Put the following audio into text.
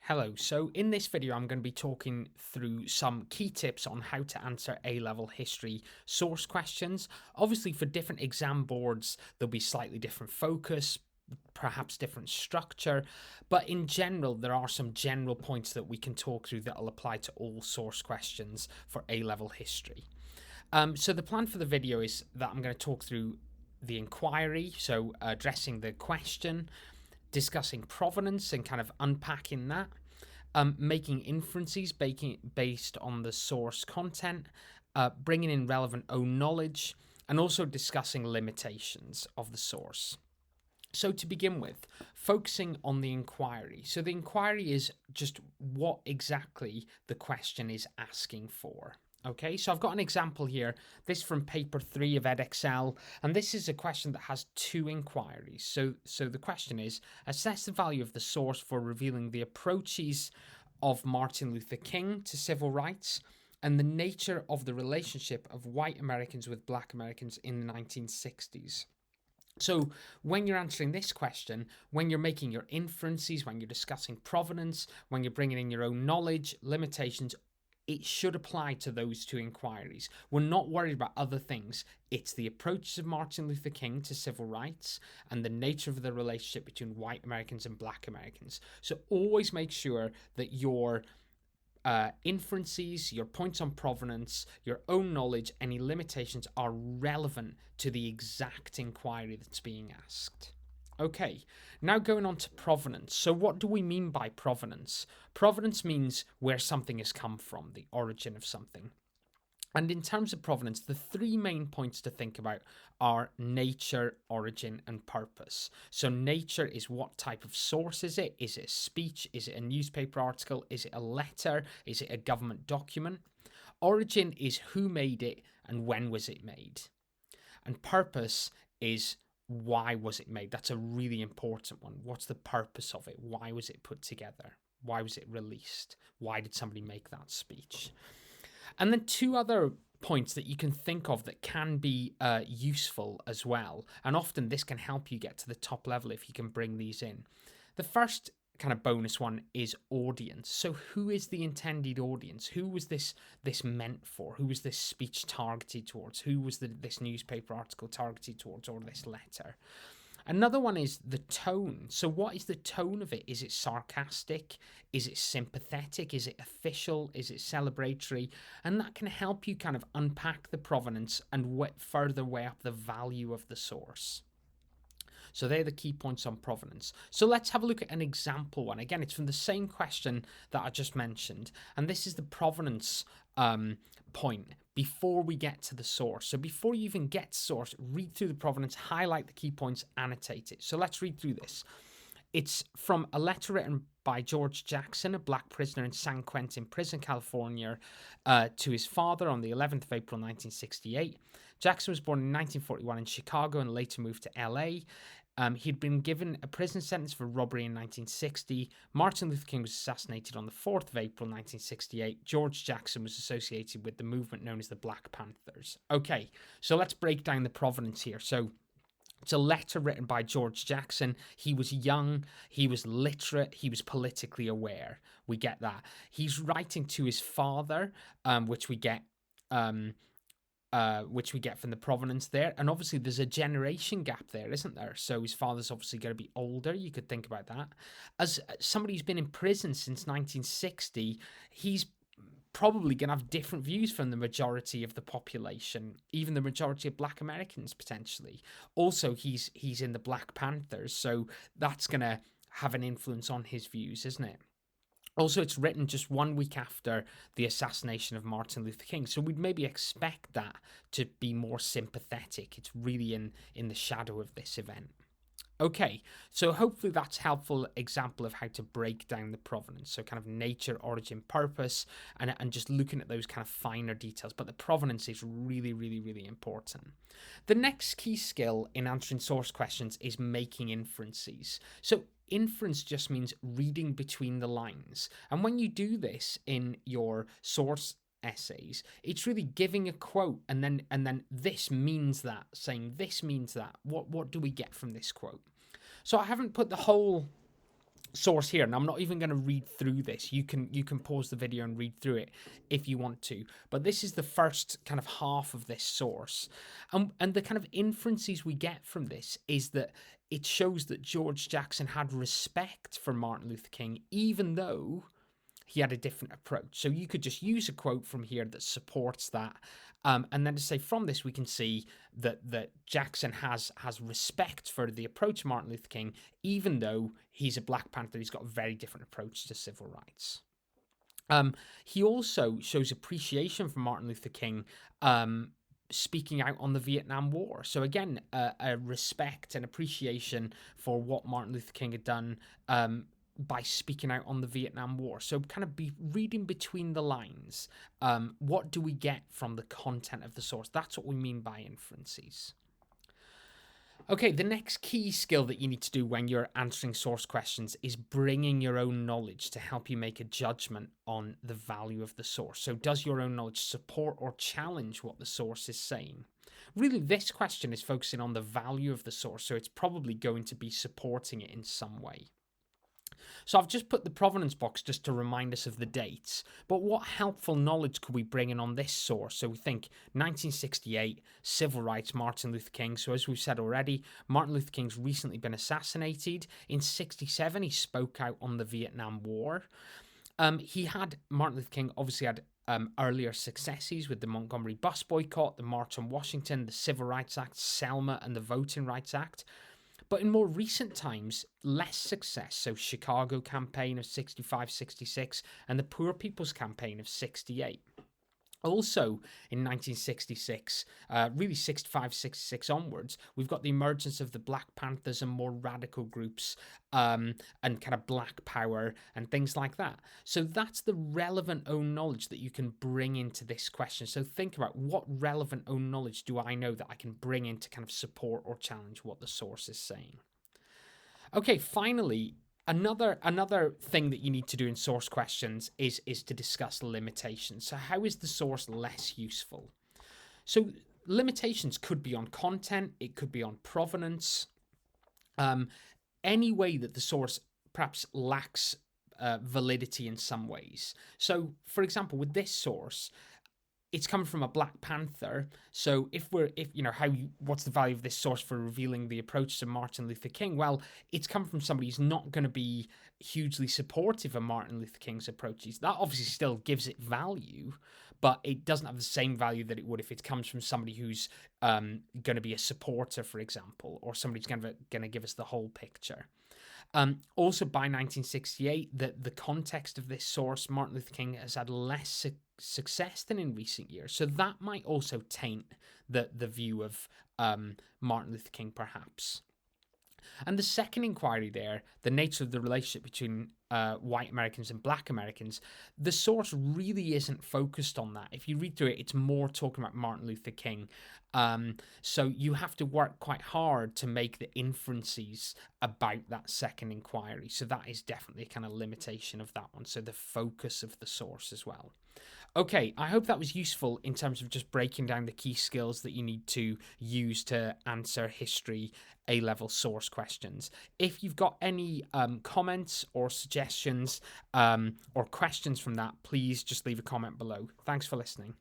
Hello, so in this video I'm going to be talking through some key tips on how to answer A-level history source questions. Obviously for different exam boards there'll be slightly different focus, perhaps different structure, but in general there are some general points that we can talk through that will apply to all source questions for A-level history. So the plan for the video is that I'm going to talk through the inquiry, so addressing the question, discussing provenance and kind of unpacking that, making inferences based on the source content, bringing in relevant own knowledge, and also discussing limitations of the source. So to begin with, focusing on the inquiry. So the inquiry is just what exactly the question is asking for. Okay, so I've got an example here, this from paper 3 of Edexcel, and this is a question that has two inquiries. So the question is, assess the value of the source for revealing the approaches of Martin Luther King to civil rights and the nature of the relationship of white Americans with black Americans in the 1960s. So when you're answering this question, when you're making your inferences, when you're discussing provenance, when you're bringing in your own knowledge, limitations, it should apply to those two inquiries. We're not worried about other things. It's the approaches of Martin Luther King to civil rights and the nature of the relationship between white Americans and black Americans. So always make sure that your inferences, your points on provenance, your own knowledge, any limitations are relevant to the exact inquiry that's being asked. Okay, now going on to provenance. So what do we mean by provenance? Provenance means where something has come from, the origin of something. And in terms of provenance, the three main points to think about are nature, origin, and purpose. So nature is what type of source is it? Is it a speech? Is it a newspaper article? Is it a letter? Is it a government document? Origin is who made it and when was it made? And purpose is why was it made? That's a really important one. What's the purpose of it? Why was it put together? Why was it released? Why did somebody make that speech? And then two other points that you can think of that can be useful as well. And often this can help you get to the top level if you can bring these in. The first kind of bonus one is audience. So who is the intended audience? Who was this meant for? Who was this speech targeted towards? Who was this newspaper article targeted towards, or this letter? Another one is the tone. So what is the tone of it? Is it sarcastic? Is it sympathetic? Is it official? Is it celebratory? And that can help you kind of unpack the provenance and further weigh up the value of the source. So they're the key points on provenance. So let's have a look at an example one. Again, it's from the same question that I just mentioned. And this is the provenance point before we get to the source. So before you even get to source, read through the provenance, highlight the key points, annotate it. So let's read through this. It's from a letter written by George Jackson, a black prisoner in San Quentin Prison, California, to his father on the 11th of April 1968. Jackson was born in 1941 in Chicago and later moved to LA. He'd been given a prison sentence for robbery in 1960. Martin Luther King was assassinated on the 4th of April 1968. George Jackson was associated with the movement known as the Black Panthers. Okay, so let's break down the provenance here. So it's a letter written by George Jackson. He was young, he was literate, he was politically aware. We get that. He's writing to his father, which we get from the provenance there. And obviously there's a generation gap there, isn't there? So his father's obviously going to be older. You could think about that. As somebody who's been in prison since 1960, he's probably going to have different views from the majority of the population, even the majority of black Americans potentially. Also, he's in the Black Panthers, so that's going to have an influence on his views, isn't it? Also, it's written just 1 week after the assassination of Martin Luther King, so we'd maybe expect that to be more sympathetic. It's really in the shadow of this event. Okay, so hopefully that's a helpful example of how to break down the provenance. So kind of nature, origin, purpose, and just looking at those kind of finer details. But the provenance is really, really, really important. The next key skill in answering source questions is making inferences. So inference just means reading between the lines. And when you do this in your source essays, it's really giving a quote and then this means that, saying this means that. What do we get from this quote? So I haven't put the whole source here, and I'm not even going to read through this. You can pause the video and read through it if you want to, but this is the first kind of half of this source, and the kind of inferences we get from this is that it shows that George Jackson had respect for Martin Luther King, even though he had a different approach. So you could just use a quote from here that supports that. And then to say from this, we can see that Jackson has respect for the approach of Martin Luther King, even though he's a Black Panther, he's got a very different approach to civil rights. He also shows appreciation for Martin Luther King, speaking out on the Vietnam War. So again, a respect and appreciation for what Martin Luther King had done, by speaking out on the Vietnam War. So kind of be reading between the lines. What do we get from the content of the source? That's what we mean by inferences. Okay, the next key skill that you need to do when you're answering source questions is bringing your own knowledge to help you make a judgment on the value of the source. So does your own knowledge support or challenge what the source is saying? Really, this question is focusing on the value of the source, so it's probably going to be supporting it in some way. So I've just put the provenance box just to remind us of the dates, but what helpful knowledge could we bring in on this source? So we think 1968, civil rights, Martin Luther King. So as we've said already, Martin Luther King's recently been assassinated. In 67, he spoke out on the Vietnam War. Martin Luther King obviously had earlier successes with the Montgomery bus boycott, the March on Washington, the Civil Rights Act, Selma, and the Voting Rights Act. But in more recent times, less success. So Chicago campaign of 65, 66, and the Poor People's Campaign of 68. Also, in 1966, really 65, 66 onwards, we've got the emergence of the Black Panthers and more radical groups, and kind of Black Power and things like that. So that's the relevant own knowledge that you can bring into this question. So think about, what relevant own knowledge do I know that I can bring in to kind of support or challenge what the source is saying? Okay, finally, another thing that you need to do in source questions is to discuss limitations. So how is the source less useful? So limitations could be on content, it could be on provenance, any way that the source perhaps lacks validity in some ways. So for example, with this source, it's coming from a Black Panther. So what's the value of this source for revealing the approach to Martin Luther King? Well, it's come from somebody who's not going to be hugely supportive of Martin Luther King's approaches. That obviously still gives it value, but it doesn't have the same value that it would if it comes from somebody who's going to be a supporter, for example, or somebody who's going to give us the whole picture. Also, by 1968, the context of this source, Martin Luther King has had less success than in recent years. So that might also taint the view of Martin Luther King, perhaps. And the second inquiry there, the nature of the relationship between white Americans and Black Americans, the source really isn't focused on that. If you read through it, it's more talking about Martin Luther King. So you have to work quite hard to make the inferences about that second inquiry. So that is definitely a kind of limitation of that one. So the focus of the source as well. Okay, I hope that was useful in terms of just breaking down the key skills that you need to use to answer history A-level source questions. If you've got any comments or suggestions or questions from that, please just leave a comment below. Thanks for listening.